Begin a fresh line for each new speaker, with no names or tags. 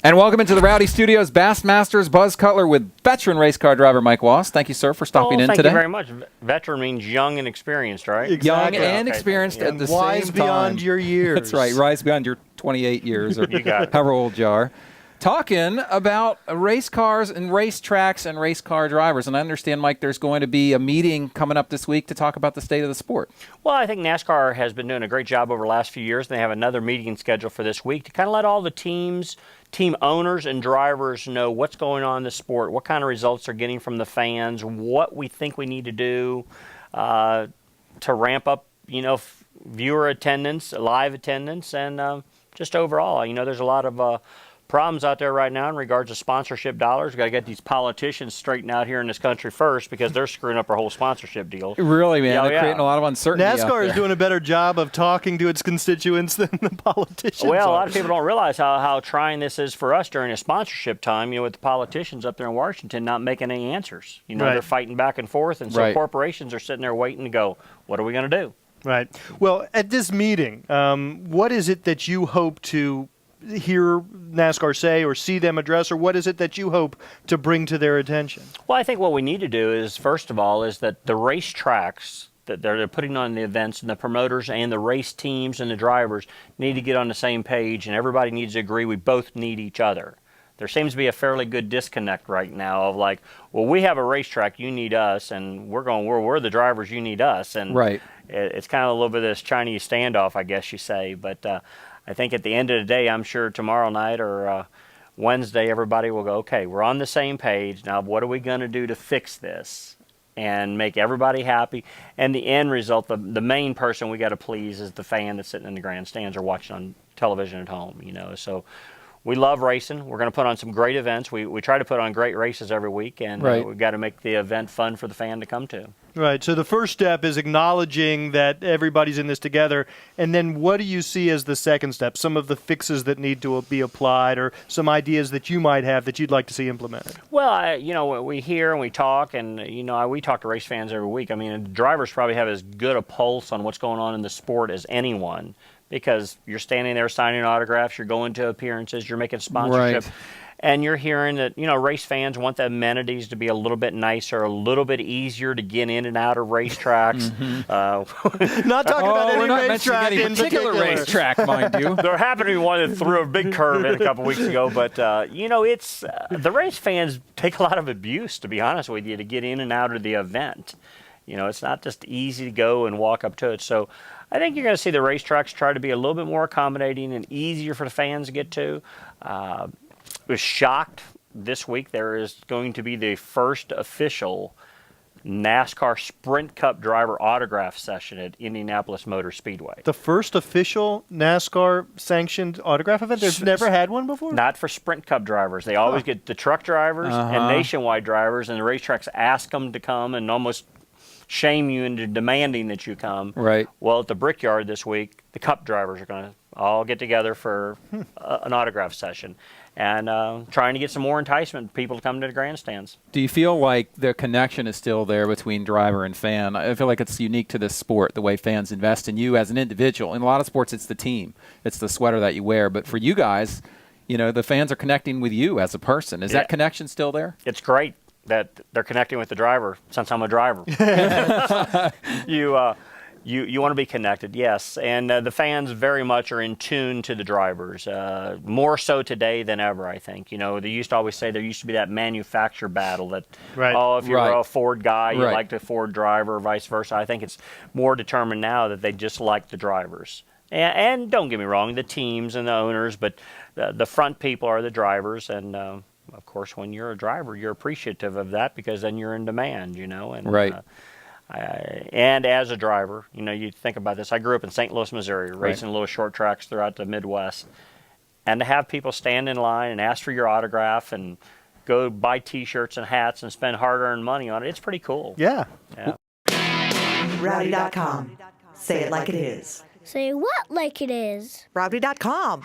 And welcome into the Rowdy Studios, Bassmasters Buzz Cutler with veteran race car driver Mike Wallace. Thank you, sir, for stopping in today.
Thank you very much. Veteran means young and experienced, right?
Exactly. Young and experienced at the same time.
Wise beyond your years.
That's right, rise beyond your 28 years or
You got it.
however old you are. Talking about race cars and race tracks and race car drivers. And I understand, Mike, there's going to be a meeting coming up this week to talk about the state of the sport.
Well, I think NASCAR has been doing a great job over the last few years. They have another meeting scheduled for this week to kind of let all the teams, team owners and drivers know what's going on in the sport, what kind of results they're getting from the fans, what we think we need to do to ramp up, viewer attendance, live attendance, and just overall. There's a lot of problems out there right now in regards to sponsorship dollars. We've got to get these politicians straightened out here in this country first because they're screwing up our whole sponsorship deal.
Really, man. They're creating a lot of uncertainty.
NASCAR is doing a better job of talking to its constituents than the politicians.
Well, a lot of people don't realize how trying this is for us during a sponsorship time, with the politicians up there in Washington not making any answers. They're fighting back and forth, and so corporations are sitting there waiting to go, what are we going to do?
Right. Well, at this meeting, what is it that you hope to hear NASCAR say or see them address, or what is it that you hope to bring to their attention?
Well, I think what we need to do is, first of all, is that the race tracks that they're putting on the events and the promoters and the race teams and the drivers need to get on the same page, and everybody needs to agree we both need each other. There seems to be a fairly good disconnect right now of like, well, we have a racetrack, you need us, and we're the drivers, you need us. And it's kind of a little bit of this Chinese standoff, I guess you say. But I think at the end of the day, I'm sure tomorrow night or Wednesday, everybody will go, okay, we're on the same page. Now, what are we going to do to fix this and make everybody happy? And the end result, the main person we got to please is the fan that's sitting in the grandstands or watching on television at home, So we love racing. We're going to put on some great events. We try to put on great races every week, and we've got to make the event fun for the fan to come to.
Right. So the first step is acknowledging that everybody's in this together, and then what do you see as the second step? Some of the fixes that need to be applied, or some ideas that you might have that you'd like to see implemented?
Well, we hear and we talk, and we talk to race fans every week. I mean, drivers probably have as good a pulse on what's going on in the sport as anyone, because you're standing there signing autographs, you're going to appearances, you're making sponsorship. And you're hearing that, race fans want the amenities to be a little bit nicer, a little bit easier to get in and out of racetracks.
Not talking about any
not
racetrack
any
in
particular racetrack, mind you.
There happened to be one that threw a big curve in a couple weeks ago, but, it's the race fans take a lot of abuse, to be honest with you, to get in and out of the event. It's not just easy to go and walk up to it. So I think you're going to see the racetracks try to be a little bit more accommodating and easier for the fans to get to. I was shocked this week. There is going to be the first official NASCAR Sprint Cup driver autograph session at Indianapolis Motor Speedway.
The first official NASCAR sanctioned autograph event? There's never had one before?
Not for Sprint Cup drivers. They always get the truck drivers and nationwide drivers, and the racetracks ask them to come and almost shame you into demanding that you come.
Right.
Well, at the Brickyard this week, the Cup drivers are going to all get together for an autograph session, and trying to get some more enticement for people to come to the grandstands.
Do you feel like the connection is still there between driver and fan? I feel like it's unique to this sport, the way fans invest in you as an individual. In a lot of sports, it's the team. It's the sweater that you wear. But for you guys, the fans are connecting with you as a person. Is that connection still there?
It's great that they're connecting with the driver, since I'm a driver. You want to be connected, yes. And the fans very much are in tune to the drivers, more so today than ever, I think. They used to always say there used to be that manufacturer battle that, if you're a Ford guy, you like the Ford driver, or vice versa. I think it's more determined now that they just like the drivers. And don't get me wrong, the teams and the owners, but the front people are the drivers. And, of course, when you're a driver, you're appreciative of that because then you're in demand, And, and as a driver, you think about this. I grew up in St. Louis, Missouri, racing little short tracks throughout the Midwest. And to have people stand in line and ask for your autograph and go buy T-shirts and hats and spend hard-earned money on it, it's pretty cool.
Yeah.
Rowdy.com. Say it like it is.
Say what like it is?
Rowdy.com.